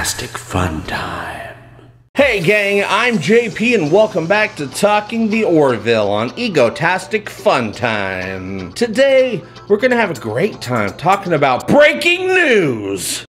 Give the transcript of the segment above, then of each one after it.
Egotastic FunTime. Hey gang, I'm JP and welcome back to Talking The Orville on Egotastic FunTime. Today, we're gonna have a great time talking about breaking news!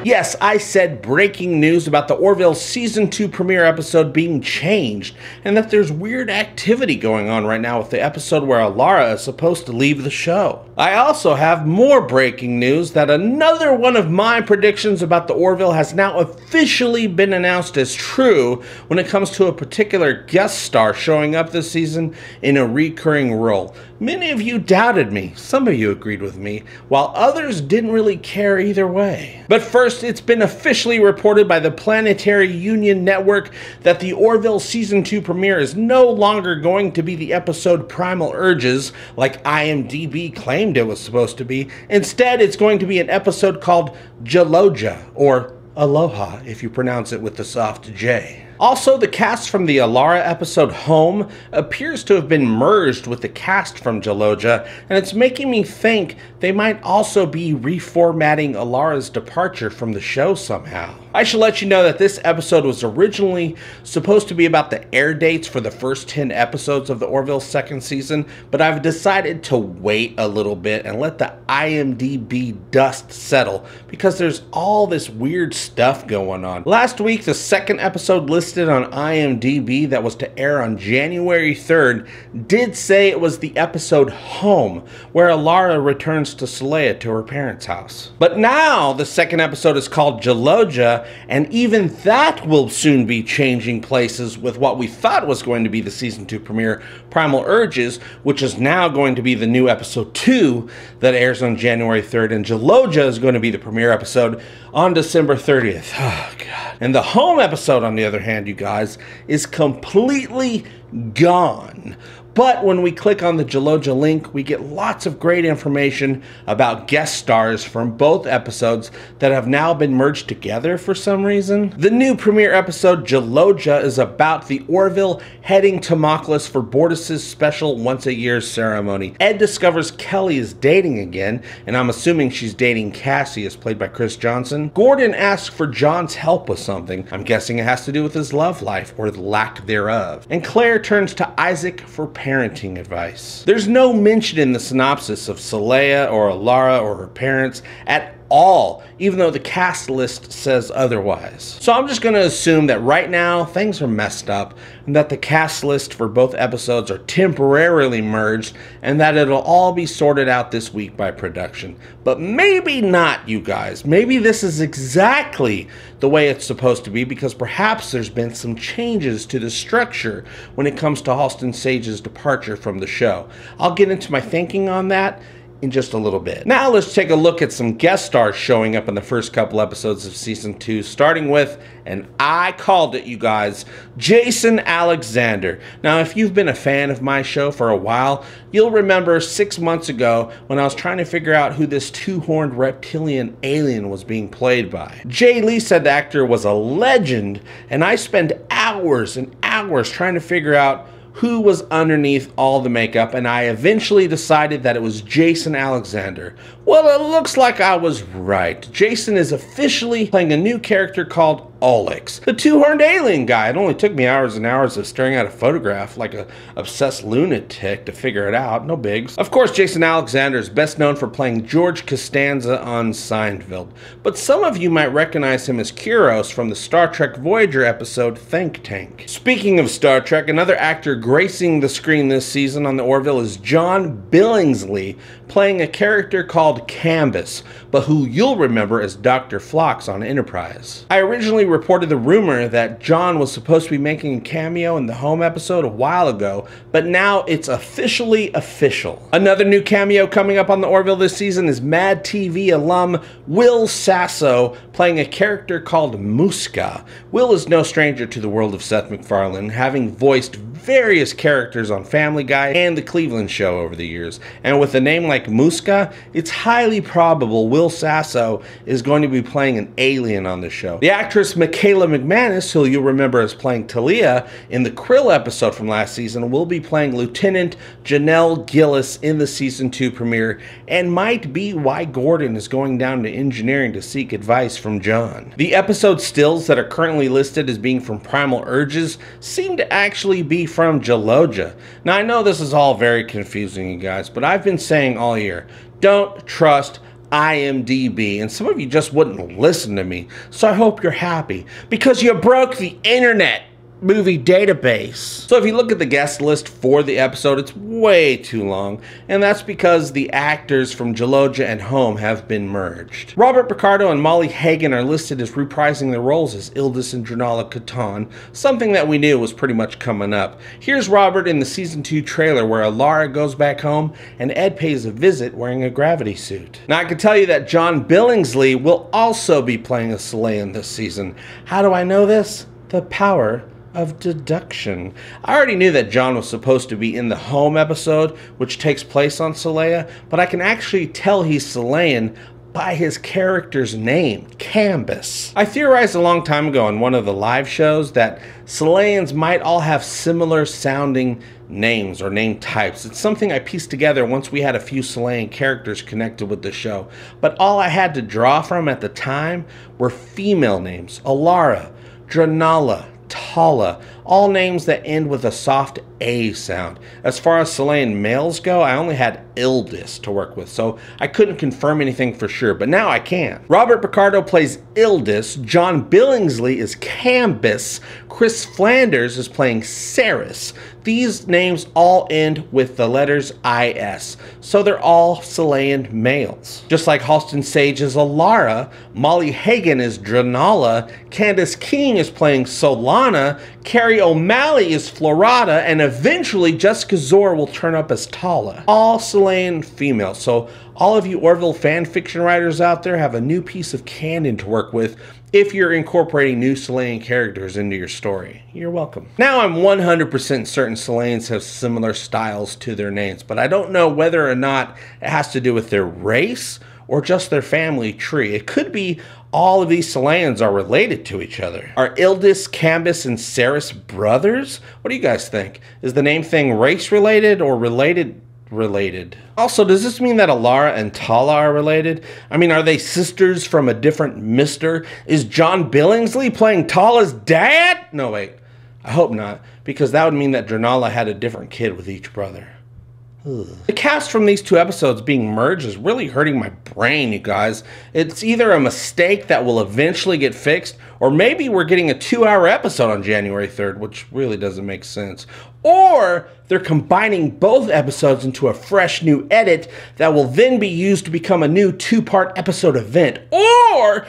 Yes, I said breaking news about the Orville Season 2 premiere episode being changed, and that there's weird activity going on right now with the episode where Alara is supposed to leave the show. I also have more breaking news that another one of my predictions about the Orville has now officially been announced as true when it comes to a particular guest star showing up this season in a recurring role. Many of you doubted me, some of you agreed with me, while others didn't really care either way. But first, it's been officially reported by the Planetary Union Network that the Orville Season 2 premiere is no longer going to be the episode Primal Urges, like IMDb claimed it was supposed to be. Instead, it's going to be an episode called Xelayan, or Aloha if you pronounce it with the soft J. Also, the cast from the Alara episode Home appears to have been merged with the cast from Xelayan, and it's making me think they might also be reformatting Alara's departure from the show somehow. I should let you know that this episode was originally supposed to be about the air dates for the first 10 episodes of the Orville second season, but I've decided to wait a little bit and let the IMDb dust settle because there's all this weird stuff going on. Last week, the second episode listed on IMDb that was to air on January 3rd did say it was the episode Home, where Alara returns to Xelayan to her parents' house. But now the second episode is called Xelayan, and even that will soon be changing places with what we thought was going to be the Season 2 premiere, Primal Urges, which is now going to be the new episode 2 that airs on January 3rd, and Xelayan is going to be the premiere episode on December 30th. Oh, God. And the Home episode, on the other hand, you guys, is completely gone. But when we click on the Xelayan link, we get lots of great information about guest stars from both episodes that have now been merged together for some reason. The new premiere episode, Xelayan, is about the Orville heading to Moklis for Bortus's special once-a-year ceremony. Ed discovers Kelly is dating again, and I'm assuming she's dating Cassie, as played by Chris Johnson. Gordon asks for John's help with something. I'm guessing it has to do with his love life, or the lack thereof. And Claire turns to Isaac for parenting advice. There's no mention in the synopsis of Xelayan or Alara or her parents at all, even though the cast list says otherwise. So I'm just going to assume that right now things are messed up and that the cast list for both episodes are temporarily merged and that it'll all be sorted out this week by production. But maybe not, you guys. Maybe this is exactly the way it's supposed to be, because perhaps there's been some changes to the structure when it comes to Halston Sage's departure from the show. I'll get into my thinking on that in just a little bit. Now let's take a look at some guest stars showing up in the first couple episodes of Season 2, starting with, and I called it, you guys, Jason Alexander. Now, if you've been a fan of my show for a while, you'll remember 6 months ago when I was trying to figure out who this two-horned reptilian alien was being played by. Jay Lee said the actor was a legend, and I spent hours and hours trying to figure out who was underneath all the makeup, and I eventually decided that it was Jason Alexander. Well, it looks like I was right. Jason is officially playing a new character called Alex, the two-horned alien guy. It only took me hours and hours of staring at a photograph like an obsessed lunatic to figure it out. No bigs. Of course, Jason Alexander is best known for playing George Costanza on Seinfeld, but some of you might recognize him as Kuros from the Star Trek Voyager episode Think Tank. Speaking of Star Trek, another actor gracing the screen this season on the Orville is John Billingsley, playing a character called Canvas, but who you'll remember as Dr. Phlox on Enterprise. I originally reported the rumor that John was supposed to be making a cameo in the Home episode a while ago, but now it's officially official. Another new cameo coming up on the Orville this season is Mad TV alum Will Sasso, playing a character called Muska. Will is no stranger to the world of Seth MacFarlane, having voiced various characters on Family Guy and The Cleveland Show over the years, and with a name like Muska, it's highly probable Will Sasso is going to be playing an alien on the show. The actress Actress Michaela McManus, who you'll remember as playing Talia in the Krill episode from last season, will be playing Lieutenant Janelle Gillis in the Season 2 premiere, and might be why Gordon is going down to engineering to seek advice from John. The episode stills that are currently listed as being from Primal Urges seem to actually be from Geloja. Now I know this is all very confusing, you guys, but I've been saying all year, don't trust IMDb, and some of you just wouldn't listen to me, so I hope you're happy, because you broke the internet movie database. So if you look at the guest list for the episode, it's way too long, and that's because the actors from Geloja and Home have been merged. Robert Picardo and Molly Hagan are listed as reprising their roles as Ildis and Dranala Catan, something that we knew was pretty much coming up. Here's Robert in the Season 2 trailer where Alara goes back home and Ed pays a visit wearing a gravity suit. Now I can tell you that John Billingsley will also be playing a Xelayan this season. How do I know this? The power of deduction. I already knew that John was supposed to be in the Home episode, which takes place on Xelaya, but I can actually tell he's Xelayan by his character's name, Cambus. I theorized a long time ago in one of the live shows that Xelayans might all have similar sounding names or name types. It's something I pieced together once we had a few Xelayan characters connected with the show, but all I had to draw from at the time were female names: Alara, Dranala, Tala, all names that end with a soft A sound. As far as Xelayan males go, I only had Ildis to work with, so I couldn't confirm anything for sure, but now I can. Robert Picardo plays Ildis, John Billingsley is Cambus, Chris Flanders is playing Ceres. These names all end with the letters IS, so they're all Xelayan males. Just like Halston Sage is Alara, Molly Hagan is Dranala, Candace King is playing Solana, Carrie O'Malley is Florada, and eventually Jessica Zor will turn up as Tala. All Xelayan females, so all of you Orville fan fiction writers out there have a new piece of canon to work with if you're incorporating new Xelayan characters into your story. You're welcome. Now I'm 100% certain Xelayans have similar styles to their names, but I don't know whether or not it has to do with their race or just their family tree. It could be all of these Xelayans are related to each other. Are Ildis, Cambus, and Ceres brothers? What do you guys think? Is the name thing race related or related? Also, does this mean that Alara and Tala are related? I mean, are they sisters from a different mister? Is John Billingsley playing Tala's dad? No, wait. I hope not, because that would mean that Dranala had a different kid with each brother. Ugh. The cast from these two episodes being merged is really hurting my brain, you guys. It's either a mistake that will eventually get fixed, or maybe we're getting a 2-hour episode on January 3rd, which really doesn't make sense. Or they're combining both episodes into a fresh new edit that will then be used to become a new 2-part episode event. Or,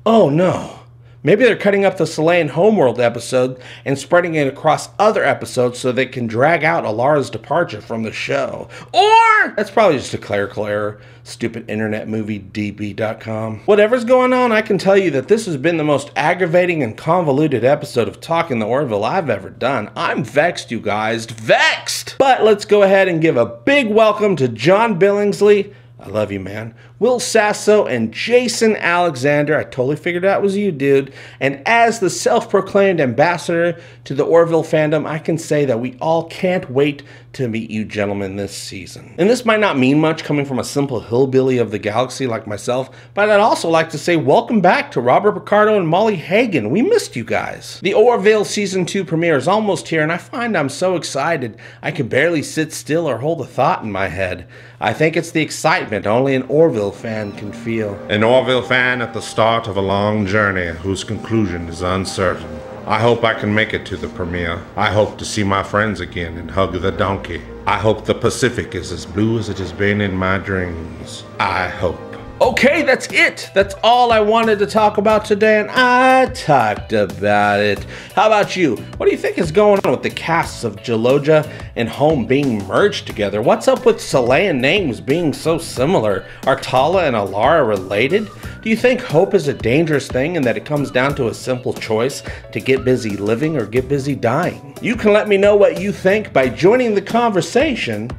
oh no, maybe they're cutting up the Xelayan Homeworld episode and spreading it across other episodes so they can drag out Alara's departure from the show. Or, that's probably just a clerical error. Stupid internet movie DB.com. Whatever's going on, I can tell you that this has been the most aggravating and convoluted episode of Talking the Orville I've ever done. I'm vexed, you guys. Vexed! But let's go ahead and give a big welcome to John Billingsley. I love you, man. Will Sasso and Jason Alexander. I totally figured out it was you, dude. And as the self-proclaimed ambassador to the Orville fandom, I can say that we all can't wait to meet you gentlemen this season. And this might not mean much coming from a simple hillbilly of the galaxy like myself, but I'd also like to say welcome back to Robert Picardo and Molly Hagan. We missed you guys. The Orville Season 2 premiere is almost here, and I find I'm so excited I can barely sit still or hold a thought in my head. I think it's the excitement only an Orville fan can feel. An Orville fan at the start of a long journey whose conclusion is uncertain. I hope I can make it to the premiere. I hope to see my friends again and hug the donkey. I hope the Pacific is as blue as it has been in my dreams. I hope. Okay, that's it. That's all I wanted to talk about today, and I talked about it. How about you? What do you think is going on with the casts of Geloja and Home being merged together? What's up with Xelayan names being so similar? Are Tala and Alara related? Do you think hope is a dangerous thing and that it comes down to a simple choice to get busy living or get busy dying? You can let me know what you think by joining the conversation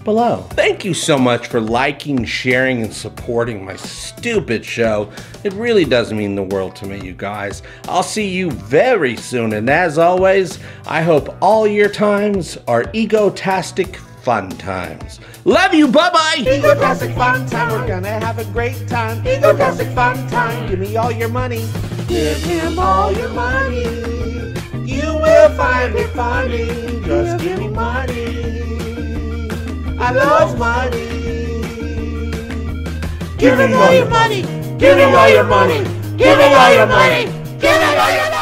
below. Thank you so much for liking, sharing, and supporting my stupid show. It really does mean the world to me, you guys. I'll see you very soon, and as always, I hope all your times are egotastic fun times. Love you, bye-bye! Egotastic fun time, we're gonna have a great time. Egotastic fun time, give me all your money. Give him all your money. You will find it funny. Just give me money. I love money. Give me all your money. Give me all your money. Give me all your money. Give me all your money.